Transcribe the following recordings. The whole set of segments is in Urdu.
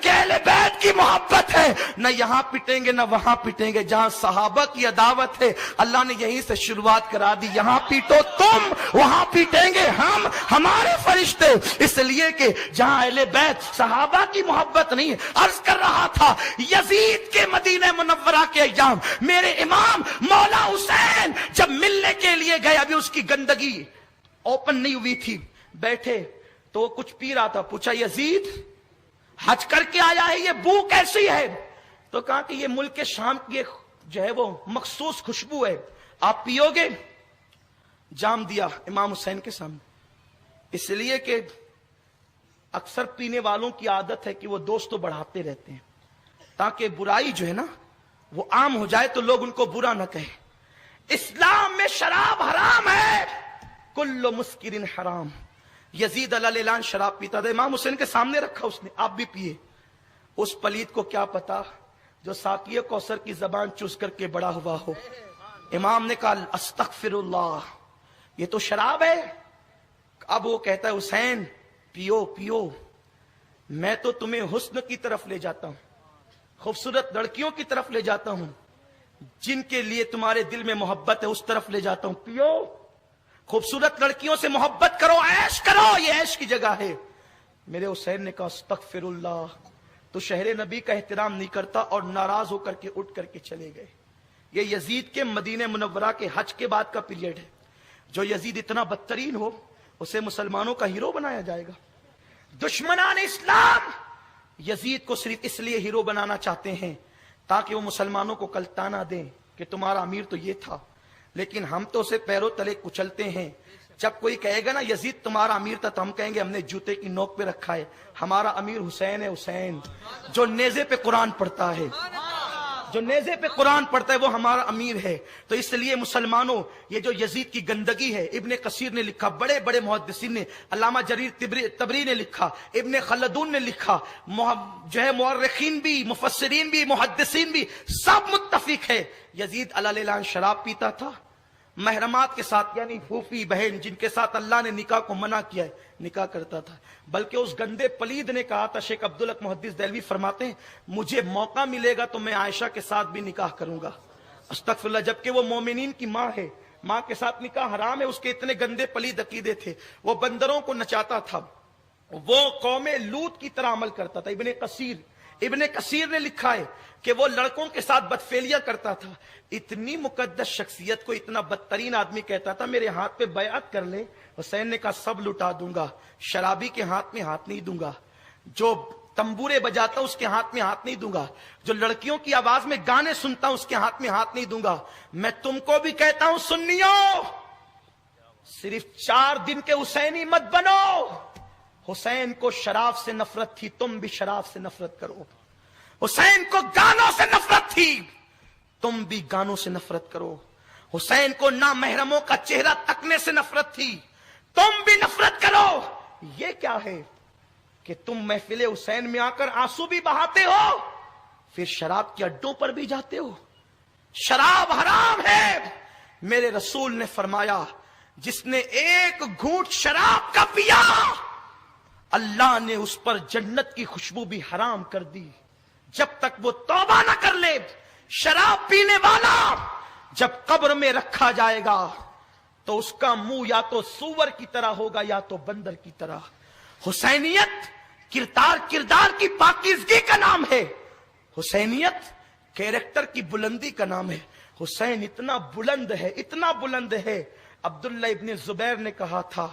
کہ اہل بیت کی محبت ہے، نہ یہاں پٹیں گے نہ وہاں پٹیں گے، جہاں صحابہ کی عداوت ہے اللہ نے یہیں سے شروعات کرا دی، یہاں پیٹو تم وہاں پیٹیں گے ہم، ہمارے فرشتے، اس لیے کہ جہاں اہل بیت صحابہ کی محبت نہیں ہے۔ عرض کر رہا تھا یزید کے مدینہ منورہ کے ایام میرے امام مولا حسین جب ملنے کے لیے گئے، ابھی اس کی گندگی اوپن نہیں ہوئی تھی، بیٹھے تو وہ کچھ پی رہا تھا، پوچھا یزید حج کر کے آیا ہے یہ بو کیسی ہے؟ تو کہا کہ یہ ملک شام کی جو ہے وہ مخصوص خوشبو ہے، آپ پیو گے؟ جام دیا امام حسین کے سامنے، اس لیے کہ اکثر پینے والوں کی عادت ہے کہ وہ دوست تو بڑھاتے رہتے ہیں تاکہ برائی جو ہے نا وہ عام ہو جائے تو لوگ ان کو برا نہ کہیں۔ اسلام میں شراب حرام ہے، کل مسکر حرام۔ یزید علیہ السلام شراب پیتا تھا، امام حسین کے سامنے رکھا اس نے، آپ بھی پیے۔ اس پلید کو کیا پتا جو ساقی کوثر کی زبان چوس کر کے بڑا ہوا ہو۔ امام نے کہا استغفر اللہ، یہ تو شراب ہے۔ اب وہ کہتا ہے حسین پیو پیو، میں تو تمہیں حسن کی طرف لے جاتا ہوں، خوبصورت لڑکیوں کی طرف لے جاتا ہوں، جن کے لیے تمہارے دل میں محبت ہے اس طرف لے جاتا ہوں، پیو، خوبصورت لڑکیوں سے محبت کرو، عیش کرو، یہ عیش کی جگہ ہے۔ میرے حسین نے کہا استغفر اللہ، تو شہر نبی کا احترام نہیں کرتا، اور ناراض ہو کر کے اٹھ کر کے چلے گئے۔ یہ یزید کے مدینہ منورہ کے حج کے بعد کا پیریڈ ہے۔ جو یزید اتنا بدترین ہو اسے مسلمانوں کا ہیرو بنایا جائے گا۔ دشمنان اسلام یزید کو صرف اس لیے ہیرو بنانا چاہتے ہیں تاکہ وہ مسلمانوں کو کل تانا دیں کہ تمہارا امیر تو یہ تھا، لیکن ہم تو اسے پیروں تلے کچلتے ہیں۔ جب کوئی کہے گا نا یزید تمہارا امیر تھا تو ہم کہیں گے ہم نے جوتے کی نوک پہ رکھا ہے، ہمارا امیر حسین ہے، حسین جو نیزے پہ قرآن پڑھتا ہے، جو نیزے پہ قرآن پڑھتا ہے وہ ہمارا امیر ہے۔ تو اس لیے مسلمانوں یہ جو یزید کی گندگی ہے، ابن کثیر نے لکھا، بڑے بڑے محدثین نے، علامہ جریر طبری نے لکھا، ابن خلدون نے لکھا، جو ہے مورخین بھی، مفسرین بھی، محدثین بھی سب متفق ہے یزید علیہ السلام شراب پیتا تھا، محرمات کے ساتھ یعنی پھوپھی بہن جن کے ساتھ اللہ نے نکاح کو منع کیا ہے نکاح کرتا تھا، بلکہ اس گندے پلید نے کہا تھا، شیخ عبدالحق محدث دہلوی فرماتے ہیں مجھے موقع ملے گا تو میں عائشہ کے ساتھ بھی نکاح کروں گا، استغفر اللہ، جبکہ وہ مومنین کی ماں ہے، ماں کے ساتھ نکاح حرام ہے، اس کے اتنے گندے پلید عقیدے تھے، وہ بندروں کو نچاتا تھا، وہ قوم لوط کی طرح عمل کرتا تھا۔ ابن کثیر نے لکھا ہے کہ وہ لڑکوں کے ساتھ بدفعلیاں کرتا تھا۔ اتنی مقدس شخصیت کو اتنا بدترین آدمی کہتا تھا میرے ہاتھ پہ بیعت کر لے، حسین نے کہا سب لٹا دوں گا، شرابی کے ہاتھ میں ہاتھ نہیں دوں گا، جو تنبورے بجاتا اس کے ہاتھ میں ہاتھ نہیں دوں گا، جو لڑکیوں کی آواز میں گانے سنتا اس کے ہاتھ میں ہاتھ نہیں دوں گا۔ میں تم کو بھی کہتا ہوں سنیو، صرف 4 دن کے حسینی مت بنو۔ حسین کو شراب سے نفرت تھی، تم بھی شراب سے نفرت کرو۔ حسین کو گانوں سے نفرت تھی، تم بھی گانوں سے نفرت کرو۔ حسین کو نامحرموں کا چہرہ تکنے سے نفرت تھی، تم بھی نفرت کرو۔ یہ کیا ہے کہ تم محفل حسین میں آ کر آنسو بھی بہاتے ہو، پھر شراب کے اڈوں پر بھی جاتے ہو۔ شراب حرام ہے۔ میرے رسول نے فرمایا جس نے ایک گھونٹ شراب کا پیا اللہ نے اس پر جنت کی خوشبو بھی حرام کر دی، جب تک وہ توبہ نہ کر لے۔ شراب پینے والا جب قبر میں رکھا جائے گا تو اس کا منہ یا تو سور کی طرح ہوگا یا تو بندر کی طرح۔ حسینیت کردار کی پاکیزگی کا نام ہے، حسینیت کیریکٹر کی بلندی کا نام ہے۔ حسین اتنا بلند ہے، اتنا بلند ہے، عبداللہ ابن زبیر نے کہا تھا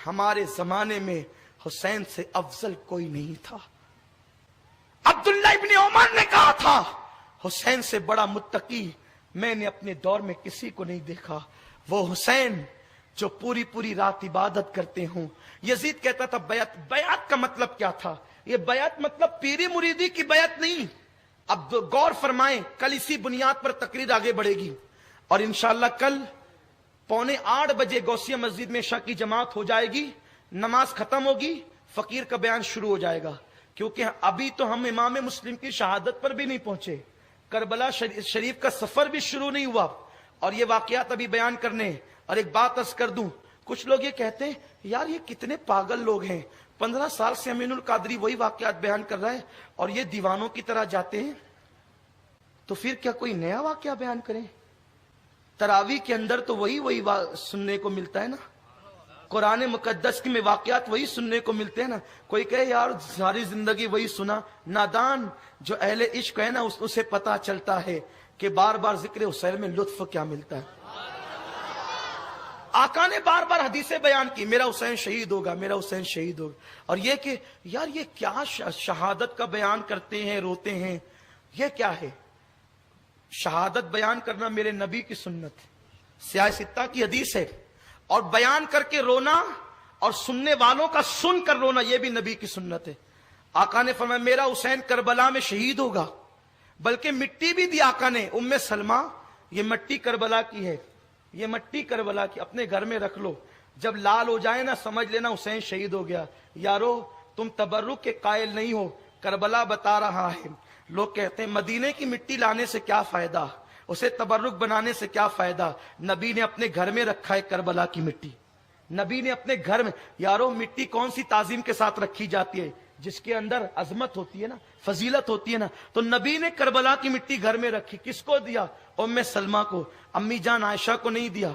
ہمارے زمانے میں حسین سے افضل کوئی نہیں تھا۔ عبداللہ ابن عمر نے کہا تھا حسین سے بڑا متقی میں نے اپنے دور میں کسی کو نہیں دیکھا، وہ حسین جو پوری پوری رات عبادت کرتے ہوں۔ یزید کہتا تھا بیعت کا مطلب کیا تھا؟ یہ بیعت مطلب پیری مریدی کی بیعت نہیں۔ اب غور فرمائیں، کل اسی بنیاد پر تقریر آگے بڑھے گی، اور انشاءاللہ کل 7:45 بجے غوثیہ مسجد میں عشاء کی جماعت ہو جائے گی، نماز ختم ہوگی، فقیر کا بیان شروع ہو جائے گا، کیونکہ ابھی تو ہم امام مسلم کی شہادت پر بھی نہیں پہنچے، کربلا شریف کا سفر بھی شروع نہیں ہوا، اور یہ واقعات ابھی بیان کرنے۔ اور ایک بات عرض کر دوں، کچھ لوگ یہ کہتے ہیں یار یہ کتنے پاگل لوگ ہیں، 15 سال سے امین القادری وہی واقعات بیان کر رہا ہے اور یہ دیوانوں کی طرح جاتے ہیں، تو پھر کیا کوئی نیا واقعہ بیان کریں؟ تراویح کے اندر تو وہی سننے کو ملتا ہے نا، قرآن مقدس میں واقعات وہی سننے کو ملتے ہیں نا. کوئی کہے یار ساری زندگی وہی سنا، نادان. جو اہل عشق ہے نا اسے پتا چلتا ہے کہ بار بار ذکر حسین میں لطف کیا ملتا ہے. آقا نے بار بار حدیثیں بیان کی، میرا حسین شہید ہوگا، میرا حسین شہید ہوگا. اور یہ کہ یار یہ کیا شہادت کا بیان کرتے ہیں، روتے ہیں، یہ کیا ہے؟ شہادت بیان کرنا میرے نبی کی سنت ہے، سیاہ ستہ کی حدیث ہے. اور بیان کر کے رونا اور سننے والوں کا سن کر رونا یہ بھی نبی کی سنت ہے. آقا نے فرمایا میرا حسین کربلا میں شہید ہوگا، بلکہ مٹی بھی دی آقا نے. ام سلمہ یہ مٹی کربلا کی ہے، یہ مٹی کربلا کی، اپنے گھر میں رکھ لو، جب لال ہو جائے نا سمجھ لینا حسین شہید ہو گیا. یارو تم تبرک کے قائل نہیں ہو، کربلا بتا رہا ہے. لوگ کہتے ہیں مدینے کی مٹی لانے سے کیا فائدہ، اسے تبرک بنانے سے کیا فائدہ؟ نبی نے اپنے گھر میں رکھا ہے کربلا کی مٹی، نبی نے اپنے گھر میں. یارو مٹی کون سی تعظیم کے ساتھ رکھی جاتی ہے؟ جس کے اندر عظمت ہوتی ہے نا، فضیلت ہوتی ہے نا. تو نبی نے کربلا کی مٹی گھر میں رکھی، کس کو دیا؟ ام سلمہ کو. امی جان عائشہ کو نہیں دیا،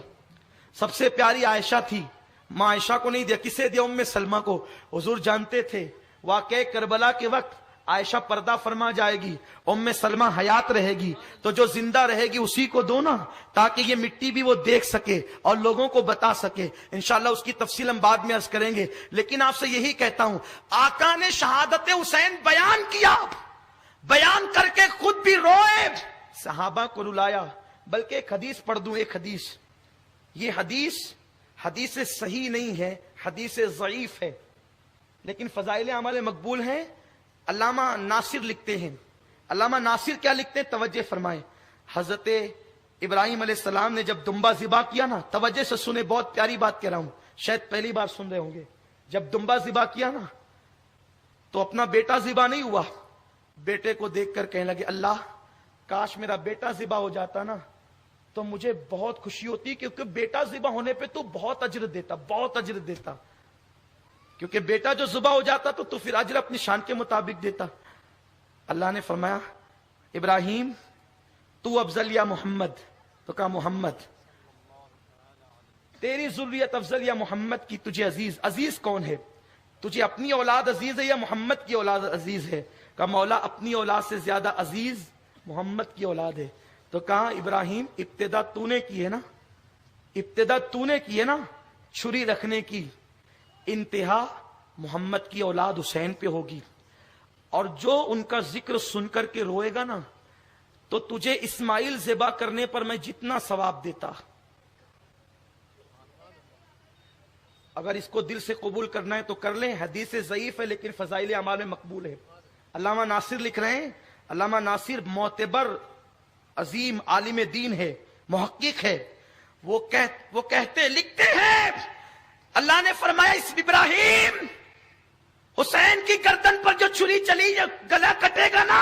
سب سے پیاری عائشہ تھی، ماں عائشہ کو نہیں دیا. کسے دیا؟ ام سلمہ کو. حضور جانتے تھے واقعہ کربلا کے وقت عائشہ پردہ فرما جائے گی، ام سلمہ حیات رہے گی، تو جو زندہ رہے گی اسی کو دو نا، تاکہ یہ مٹی بھی وہ دیکھ سکے اور لوگوں کو بتا سکے. انشاءاللہ اس کی تفصیل ہم بعد میں عرض کریں گے. لیکن آپ سے یہی کہتا ہوں آقا نے شہادت حسین بیان کیا، بیان کر کے خود بھی روئے، صحابہ کو رلایا. بلکہ ایک حدیث پڑھ دوں، ایک حدیث. یہ حدیث صحیح نہیں ہے، حدیث ضعیف ہے، لیکن فضائل اعمال مقبول ہیں. علامہ ناصر لکھتے ہیں، علامہ ناصر کیا لکھتے ہیں توجہ فرمائیں. حضرت ابراہیم علیہ السلام نے جب دمبا ذبح کیا نا، توجہ سے سنیں، بہت پیاری بات کہہ رہا ہوں، شاید پہلی بار سن رہے ہوں گے. جب دمبا ذبح کیا نا تو اپنا بیٹا ذبح نہیں ہوا، بیٹے کو دیکھ کر کہنے لگے اللہ کاش میرا بیٹا ذبح ہو جاتا نا تو مجھے بہت خوشی ہوتی، کیونکہ بیٹا ذبح ہونے پہ تو بہت اجر دیتا، بہت اجر دیتا. کیونکہ بیٹا جو ذبح ہو جاتا تو پھر اجر اپنی شان کے مطابق دیتا. اللہ نے فرمایا ابراہیم تو افضل یا محمد، تو کہا محمد. تیری ذریت افضل یا محمد کی، تجھے عزیز. عزیز کون ہے؟ تجھے اپنی اولاد عزیز ہے یا محمد کی اولاد عزیز ہے؟ کہا مولا اپنی اولاد سے زیادہ عزیز محمد کی اولاد ہے. تو کہا ابراہیم ابتدا تو نے کی ہے نا، ابتدا تو نے کی ہے نا چھری رکھنے کی، انتہا محمد کی اولاد حسین پہ ہوگی. اور جو ان کا ذکر سن کر کے روئے گا نا تو تجھے اسماعیل ذبح کرنے پر میں جتنا ثواب دیتا. اگر اس کو دل سے قبول کرنا ہے تو کر لیں، حدیث ضعیف ہے لیکن فضائل اعمال میں مقبول ہے. علامہ ناصر لکھ رہے ہیں، علامہ ناصر معتبر عظیم عالم دین ہے، محقق ہے. وہ کہتے لکھتے ہیں اللہ نے فرمایا اس ابراہیم حسین کی گردن پر جو چھری چلی یا گلا کٹے گا نا،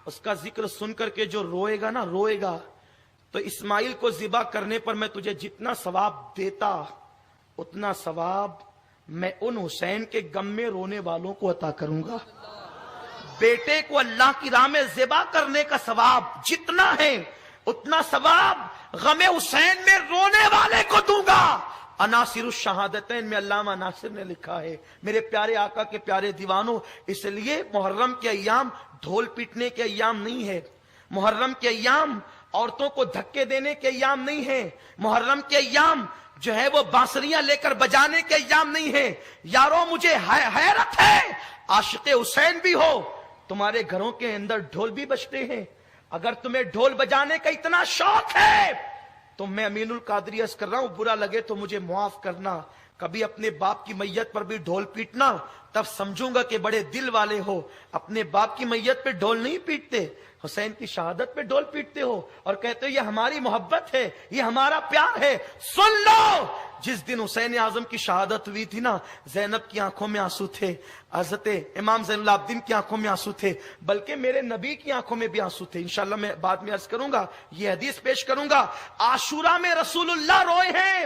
اس کا ذکر سن کر کے جو روئے گا نا، روئے گا تو اسماعیل کو ذبح کرنے پر میں تجھے جتنا ثواب دیتا اتنا ثواب میں ان حسین کے غم میں رونے والوں کو عطا کروں گا. بیٹے کو اللہ کی راہ میں ذبح کرنے کا ثواب جتنا ہے اتنا ثواب غم حسین میں رونے والے کو دوں گا. عناصر الشہادتین میں علامہ ناصر نے لکھا ہے. میرے پیارے آقا کے پیارے دیوانوں، اس لیے محرم کے ایام ڈھول پیٹنے کے ایام نہیں ہے، محرم کے ایام عورتوں کو دھکے دینے کے ایام نہیں ہے، محرم کے ایام جو ہے وہ بانسریاں لے کر بجانے کے ایام نہیں ہے. یارو مجھے حیرت ہے، عاشق حسین بھی ہو تمہارے گھروں کے اندر ڈھول بھی بجتے ہیں. اگر تمہیں ڈھول بجانے کا اتنا شوق ہے تو میں امین القادری عرض کر رہا ہوں، برا لگے تو مجھے معاف کرنا. کبھی اپنے باپ کی میت پر بھی ڈھول پیٹنا تب سمجھوں گا کہ بڑے دل والے ہو. اپنے باپ کی میت پہ ڈھول نہیں پیٹتے، حسین کی شہادت پہ ڈھول پیٹتے ہو اور کہتے ہو یہ ہماری محبت ہے، یہ ہمارا پیار ہے. سن لو، جس دن حسین اعظم کی شہادت ہوئی تھی نا، زینب کی آنکھوں میں آنسو تھے، حضرت امام زین العابدین کی آنکھوں میں آنسو تھے، بلکہ میرے نبی کی آنکھوں میں بھی آنسو تھے. انشاءاللہ میں بعد میں عرض کروں گا، یہ حدیث پیش کروں گا. عاشورہ میں رسول اللہ روئے ہیں،